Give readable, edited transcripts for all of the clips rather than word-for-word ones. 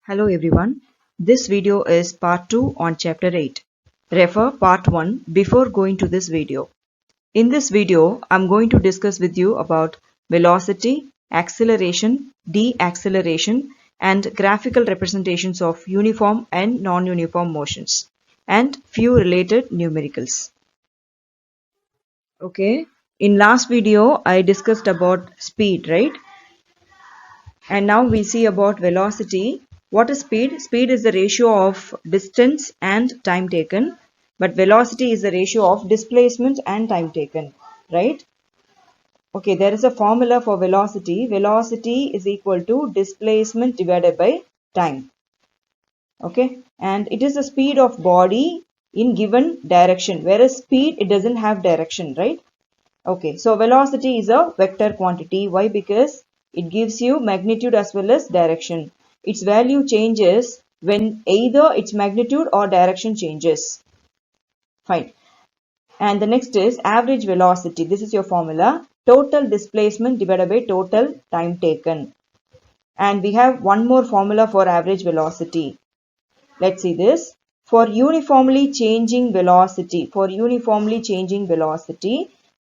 Hello everyone. This video is part 2 on chapter 8. Refer part 1 before going to this video. In this video, I'm going to discuss with you about velocity, acceleration, deceleration, and graphical representations of uniform and non-uniform motions, and few related numericals. Okay, in last video, I discussed about speed, right? And now we see about velocity. What is speed? Speed is the ratio of distance and time taken, but velocity is the ratio of displacement and time taken, right? Okay, there is a formula for velocity. Velocity is equal to displacement divided by time. Okay, and it is the speed of body in given direction, whereas speed, it doesn't have direction, right? Okay, so velocity is a vector quantity. Why? Because it gives you magnitude as well as direction. Its value changes when either its magnitude or direction changes. Fine. And the next is average velocity. This is your formula. Total displacement divided by total time taken. And we have one more formula for average velocity. Let's see this. For uniformly changing velocity,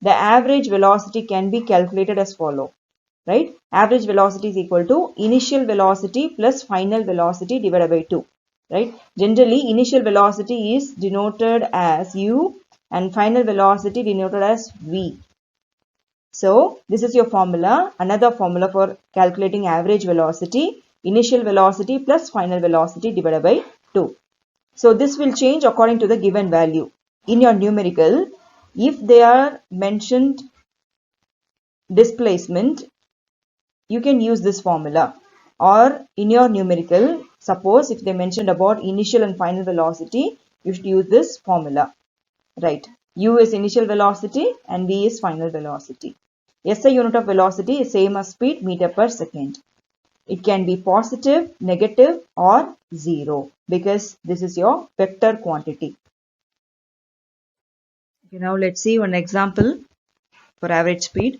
the average velocity can be calculated as follow, right? Average velocity is equal to initial velocity plus final velocity divided by 2, right? Generally, initial velocity is denoted as u and final velocity denoted as v. So, this is your formula, another formula for calculating average velocity, initial velocity plus final velocity divided by 2. So this will change according to the given value. In your numerical, if they are mentioned displacement, you can use this formula. Or in your numerical, suppose if they mentioned about initial and final velocity, you should use this formula. Right. U is initial velocity and V is final velocity. SI unit of velocity is same as speed, meter per second. It can be positive, negative or 0 because this is your vector quantity. Okay, now let's see one example for average speed.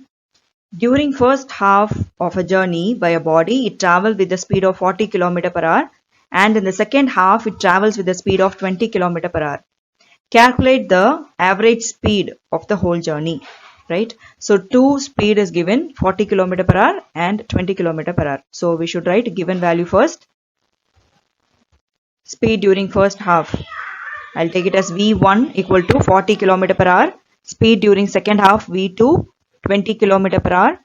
During first half of a journey by a body, it travels with the speed of 40 km per hour, and in the second half it travels with the speed of 20 km per hour. Calculate the average speed of the whole journey, right? So two speed is given, 40 km per hour and 20 km per hour. So we should write given value first. Speed during first half, I'll take it as V1 equal to 40 km per hour. Speed during second half, V2 20 km per hour.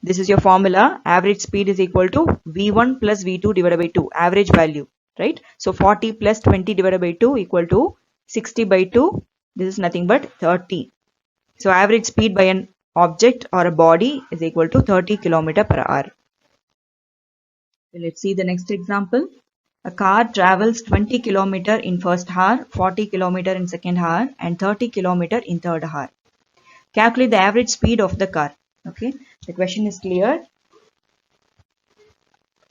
This is your formula. Average speed is equal to V1 plus V2 divided by 2, average value, right? So 40 plus 20 divided by 2 equal to 60 by 2. This is nothing but 30. So average speed by an object or a body is equal to 30 km per hour. Let's see the next example. A car travels 20 km in first hour, 40 km in second hour and 30 km in third hour. Calculate the average speed of the car. Okay, the question is clear.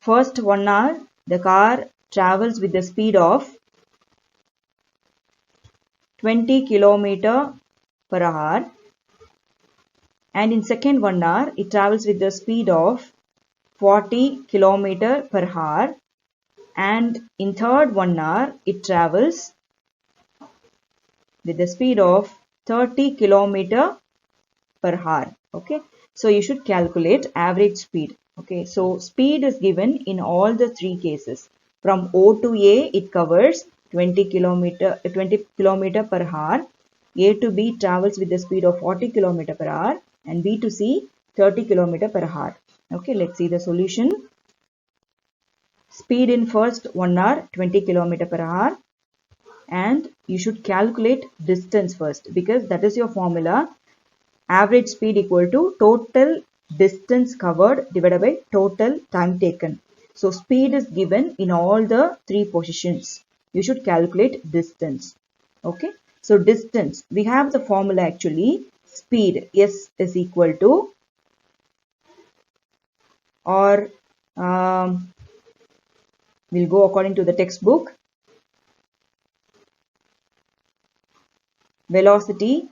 First 1 hour, the car travels with the speed of 20 km per hour, and in second 1 hour, it travels with the speed of 40 km per hour, and in third 1 hour, it travels with the speed of 30 km per hour. Okay, so you should calculate average speed. Okay, so speed is given in all the three cases. From O to A, it covers 20 km per hour. A to B travels with the speed of 40 km per hour, and B to C 30 km per hour. Okay, let's see the solution. Speed in first 1 hour 20 km per hour, and you should calculate distance first because that is your formula. Average speed equal to total distance covered divided by total time taken. So speed is given in all the three positions. You should calculate distance. Okay. So distance, we have the formula actually. Speed S is equal to, or we'll go according to the textbook. Velocity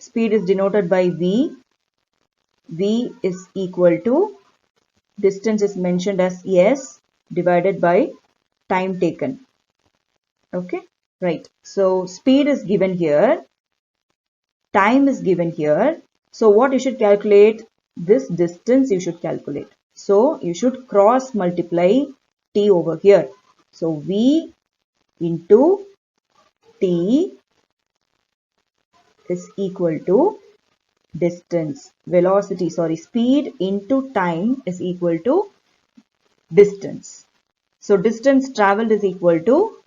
speed is denoted by V. V is equal to, distance is mentioned as S divided by time taken. Okay, right. So speed is given here, time is given here. So what you should calculate? This distance you should calculate. So you should cross multiply T over here. So V into T is equal to distance, velocity, sorry, speed into time is equal to distance. So distance traveled is equal to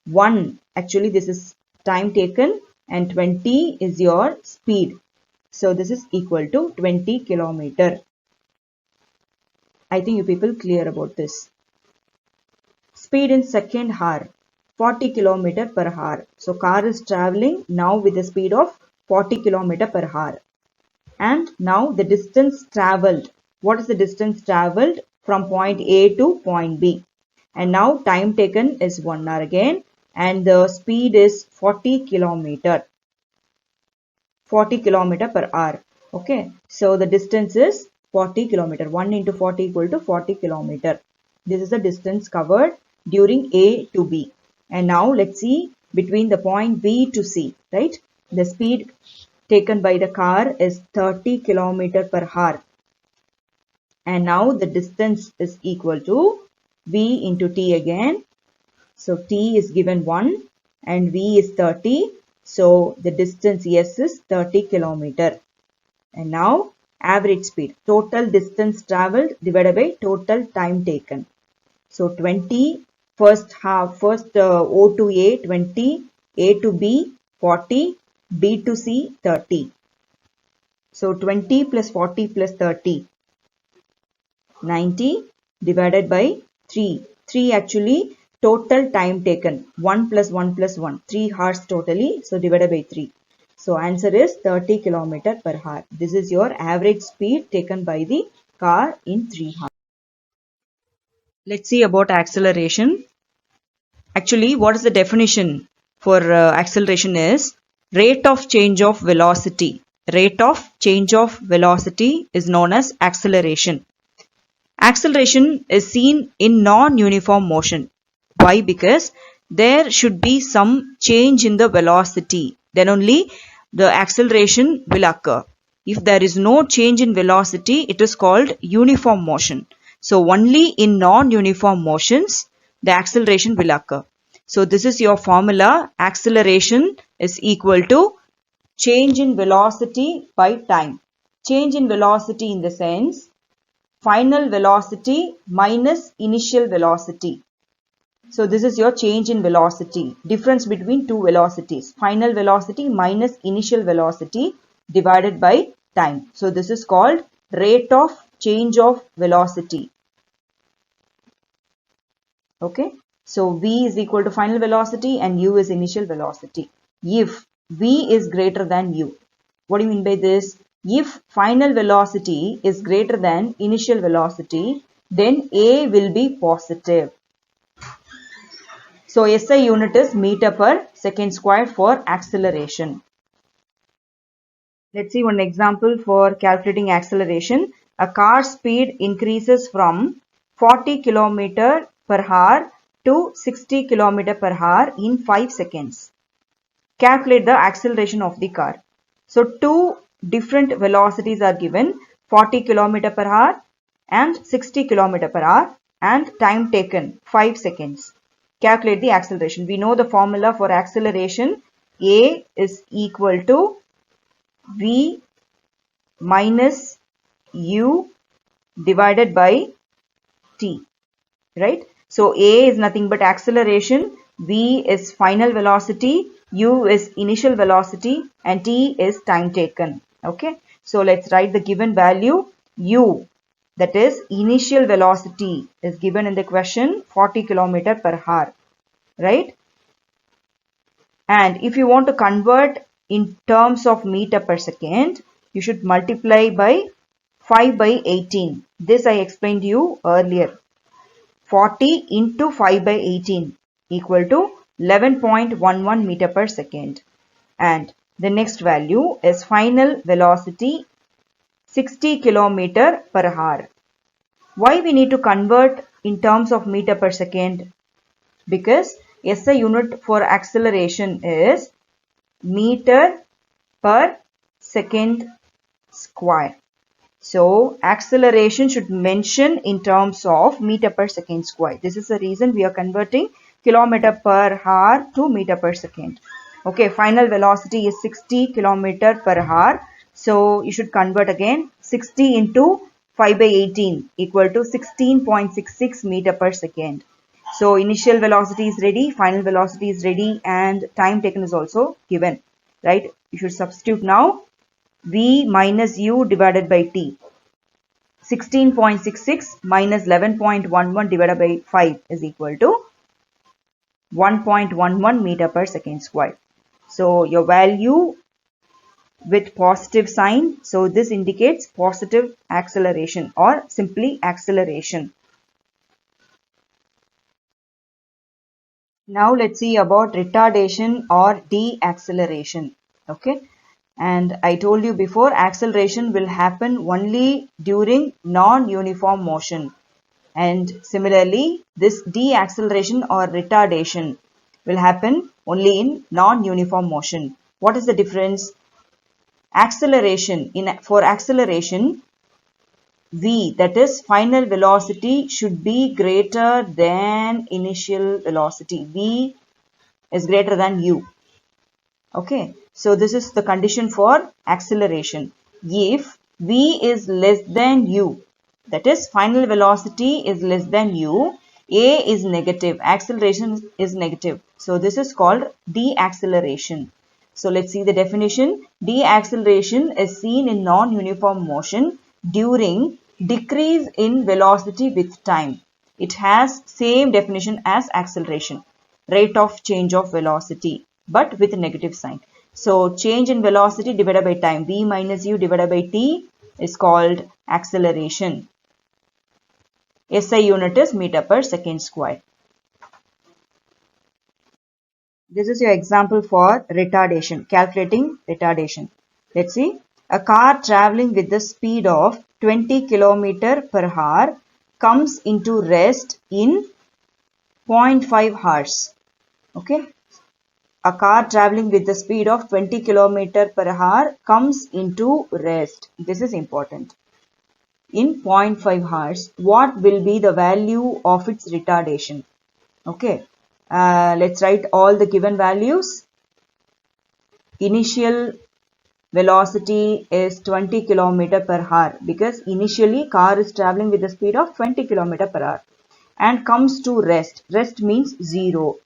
1. Actually, this is time taken and 20 is your speed. So this is equal to 20 kilometer. I think you people clear about this. Speed in second hour, 40 kilometer per hour. So car is traveling now with a speed of 40 kilometer per hour. And now the distance traveled. What is the distance traveled? From point A to point B. And now time taken is 1 hour again. And the speed is 40 kilometer. 40 kilometer per hour. Okay. So the distance is 40 kilometer. 1 into 40 equal to 40 kilometer. This is the distance covered during A to B. And now let's see between the point B to C, right? The speed taken by the car is 30 kilometer per hour. And now the distance is equal to V into T again. So T is given 1 and V is 30. So the distance S is 30 kilometer. And now average speed, total distance traveled divided by total time taken. So 20, first O to A 20, A to B 40, B to C 30. So 20 plus 40 plus 30, 90 divided by 3. 3 actually total time taken. 1 plus 1 plus 1. 3 hours totally. So divided by 3. So answer is 30 kilometer per hour. This is your average speed taken by the car in 3 hours. Let's see about acceleration. Actually, what is the definition for acceleration is rate of change of velocity. Rate of change of velocity is known as acceleration. Acceleration is seen in non-uniform motion. Why? Because there should be some change in the velocity. Then only the acceleration will occur. If there is no change in velocity, it is called uniform motion. So only in non-uniform motions, the acceleration will occur. So this is your formula. Acceleration is equal to change in velocity by time. Change in velocity in the sense final velocity minus initial velocity. So this is your change in velocity. Difference between two velocities. Final velocity minus initial velocity divided by time. So this is called rate of change of velocity. Okay. So V is equal to final velocity and U is initial velocity. If V is greater than U. What do you mean by this? If final velocity is greater than initial velocity, then A will be positive. So SI unit is meter per second square for acceleration. Let's see one example for calculating acceleration. A car speed increases from 40 km per hour to 60 km per hour in 5 seconds. Calculate the acceleration of the car. So two different velocities are given, 40 km per hour and 60 km per hour, and time taken 5 seconds. Calculate the acceleration. We know the formula for acceleration. A is equal to V minus U divided by T, right? So A is nothing but acceleration, V is final velocity, U is initial velocity, and T is time taken. Okay, so let's write the given value. U, that is initial velocity, is given in the question 40 km per hour, right? And if you want to convert in terms of meter per second, you should multiply by 5 by 18. This I explained to you earlier. 40 into 5 by 18 equal to 11.11 meter per second. And The next value is final velocity 60 km per hour. Why we need to convert in terms of meter per second? Because SI unit for acceleration is meter per second square. So acceleration should mention in terms of meter per second square. This is the reason we are converting kilometer per hour to meter per second. Okay, final velocity is 60 kilometer per hour. So you should convert again 60 into 5 by 18 equal to 16.66 meter per second. So initial velocity is ready, final velocity is ready, and time taken is also given, right? You should substitute now v minus u divided by t. 16.66 minus 11.11 divided by 5 is equal to 1.11 meter per second square. So your value with positive sign, so this indicates positive acceleration or simply acceleration. Now let's see about retardation or deceleration. Okay, and I told you before, acceleration will happen only during non-uniform motion, and similarly this deceleration or retardation will happen only in non-uniform motion. What is the difference? For acceleration, v, that is final velocity, should be greater than initial velocity. V is greater than u. Okay, so this is the condition for acceleration. If v is less than u, that is final velocity is less than u, a is negative, acceleration is negative. So this is called deceleration. So let's see the definition. Deceleration is seen in non-uniform motion during decrease in velocity with time. It has same definition as acceleration, rate of change of velocity, but with a negative sign. So change in velocity divided by time, v minus u divided by t, is called acceleration. SI unit is meter per second square. This is your example for retardation, calculating retardation. Let's see. A car traveling with the speed of 20 km per hour comes into rest in 0.5 hours. Okay. A car traveling with the speed of 20 km per hour comes into rest. This is important. In 0.5 hours, what will be the value of its retardation? Okay. Let's write all the given values. Initial velocity is 20 km per hour because initially car is traveling with the speed of 20 km per hour and comes to rest. Rest means 0.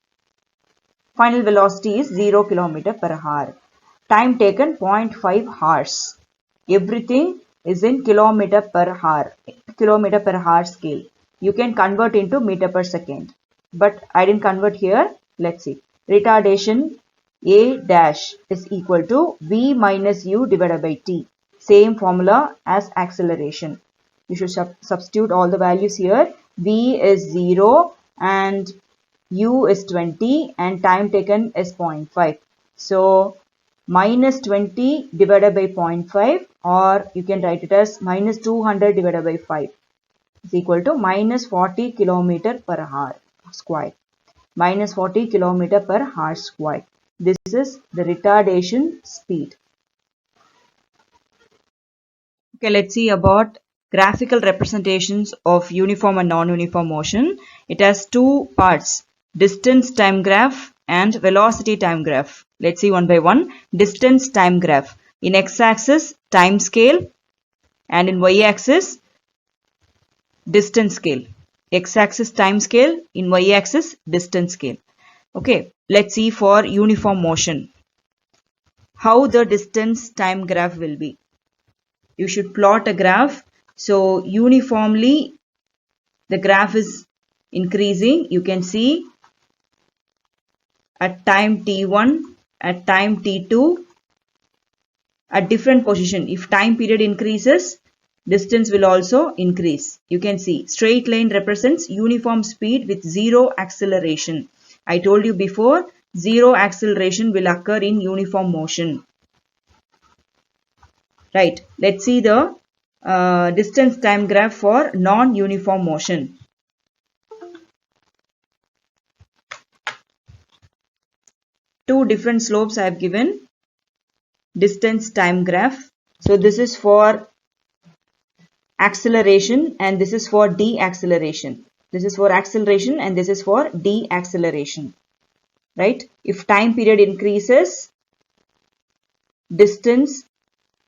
Final velocity is 0 km per hour. Time taken 0.5 hours. Everything is in kilometer per hour scale. You can convert into meter per second, but I didn't convert here. Let's see. Retardation A dash is equal to v minus u divided by t. Same formula as acceleration. You should substitute all the values here. V is 0 and u is 20 and time taken is 0.5. So minus 20 divided by 0.5, or you can write it as minus 200 divided by 5 is equal to minus 40 km per hour square. Minus 40 km per hour square. This is the retardation speed. Okay, let's see about graphical representations of uniform and non-uniform motion. It has two parts, distance time graph and velocity time graph. Let's see one by one. Distance time graph. In x-axis, time scale, and in y-axis, distance scale. X-axis time scale, in y-axis distance scale. Okay, let's see for uniform motion how the distance time graph will be. You should plot a graph. So uniformly the graph is increasing. You can see at time t1, at time t2, at different position. If time period increases, distance will also increase. You can see straight line represents uniform speed with zero acceleration. I told you before, zero acceleration will occur in uniform motion. Right. Let's see the distance time graph for non-uniform motion. Two different slopes I have given. Distance time graph. So this is for acceleration and this is for deceleration. This is for acceleration and this is for deceleration. Right? If time period increases, distance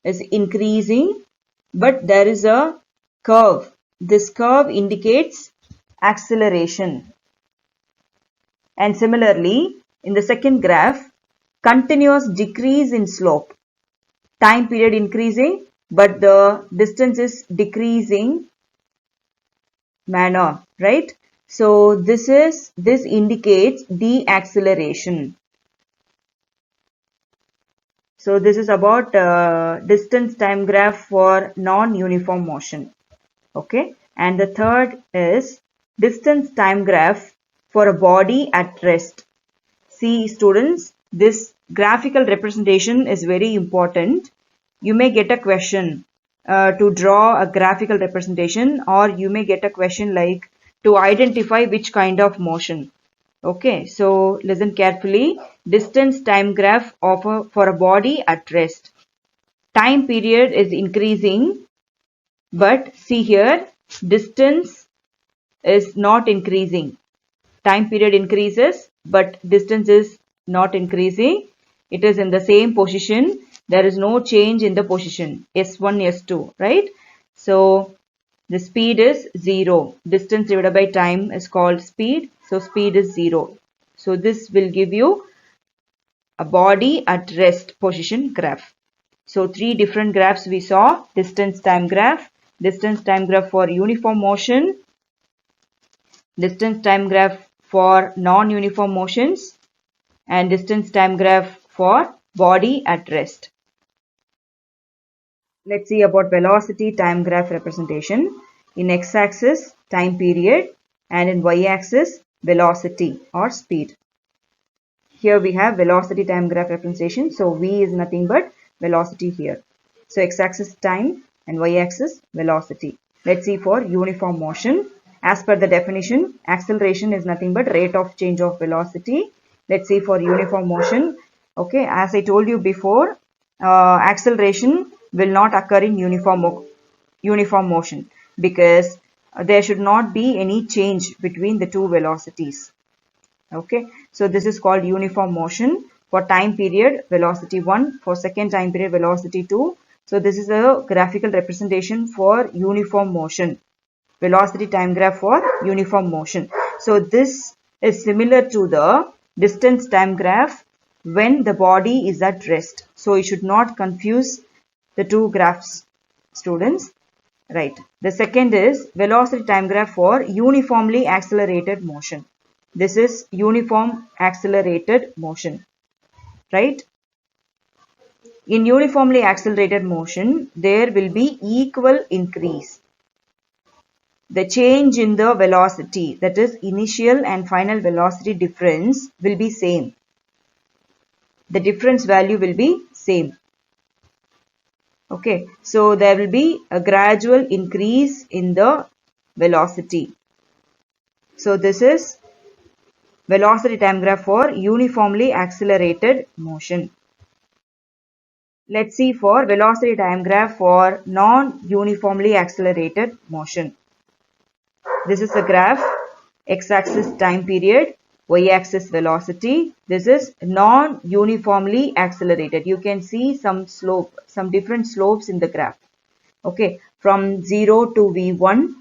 is increasing, but there is a curve. This curve indicates acceleration. And similarly, in the second graph, continuous decrease in slope. Time period increasing, but the distance is decreasing manner, right? So this indicates deceleration. So this is about distance time graph for non-uniform motion. Okay, and the third is distance time graph for a body at rest. See students, this graphical representation is very important. You may get a question to draw a graphical representation, or you may get a question like to identify which kind of motion. Okay, so listen carefully. Distance time graph for a body at rest. Time period is increasing, but see here, distance is not increasing. Time period increases, but distance is not increasing. It is in the same position. There is no change in the position. S1, S2, right? So the speed is 0. Distance divided by time is called speed. So speed is 0. So this will give you a body at rest position graph. So three different graphs we saw. Distance time graph for uniform motion, distance time graph for non-uniform motions, and distance time graph for body at rest. Let's see about velocity time graph representation. In x-axis, time period, and in y-axis, velocity or speed. Here we have velocity time graph representation. So v is nothing but velocity here. So x-axis time and y-axis velocity. Let's see for uniform motion. As per the definition, acceleration is nothing but rate of change of velocity. Let's see for uniform motion. Okay, as I told you before, acceleration will not occur in uniform motion because there should not be any change between the two velocities. Okay, so this is called uniform motion. For time period, velocity 1. For second time period, velocity 2. So this is a graphical representation for uniform motion. Velocity time graph for uniform motion. So this is similar to the distance time graph when the body is at rest. So you should not confuse the two graphs, students. Right. The second is velocity time graph for uniformly accelerated motion. This is uniform accelerated motion. Right. In uniformly accelerated motion, there will be equal increase. The change in the velocity, that is initial and final velocity difference, will be same. The difference value will be same. Okay, so there will be a gradual increase in the velocity. So this is velocity time graph for uniformly accelerated motion. Let's see for velocity time graph for non-uniformly accelerated motion. This is the graph, x-axis time period, y-axis velocity. This is non-uniformly accelerated. You can see some different slopes in the graph. Okay, from 0 to v1,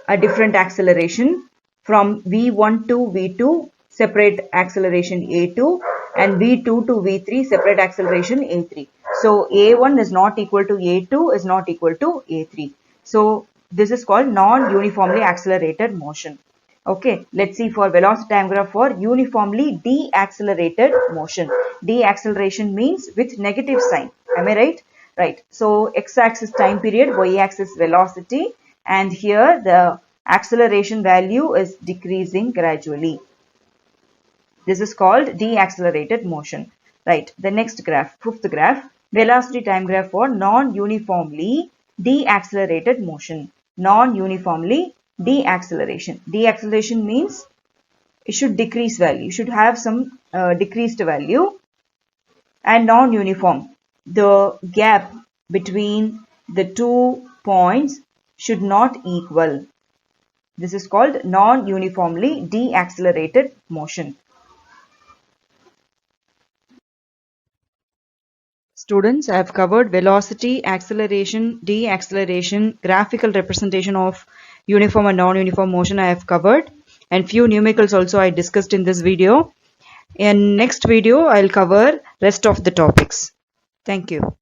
a different acceleration. From v1 to v2, separate acceleration a2, and v2 to v3, separate acceleration a3. So a1 is not equal to a2 is not equal to a3. So this is called non-uniformly accelerated motion. Okay, let's see for velocity time graph for uniformly deaccelerated motion. Deacceleration means with negative sign. Am I right? Right. So x-axis time period, y-axis velocity, and here the acceleration value is decreasing gradually. This is called deaccelerated motion. Right. The next graph, fifth graph, velocity time graph for non-uniformly deaccelerated motion. Non-uniformly deacceleration. Deacceleration means it should decrease value. You should have some decreased value. And non-uniform. The gap between the 2 points should not equal. This is called non-uniformly deaccelerated motion. Students, I have covered velocity, acceleration, deacceleration, graphical representation of uniform and non-uniform motion I have covered, and few numericals also I discussed in this video. In next video, I'll cover rest of the topics. Thank you.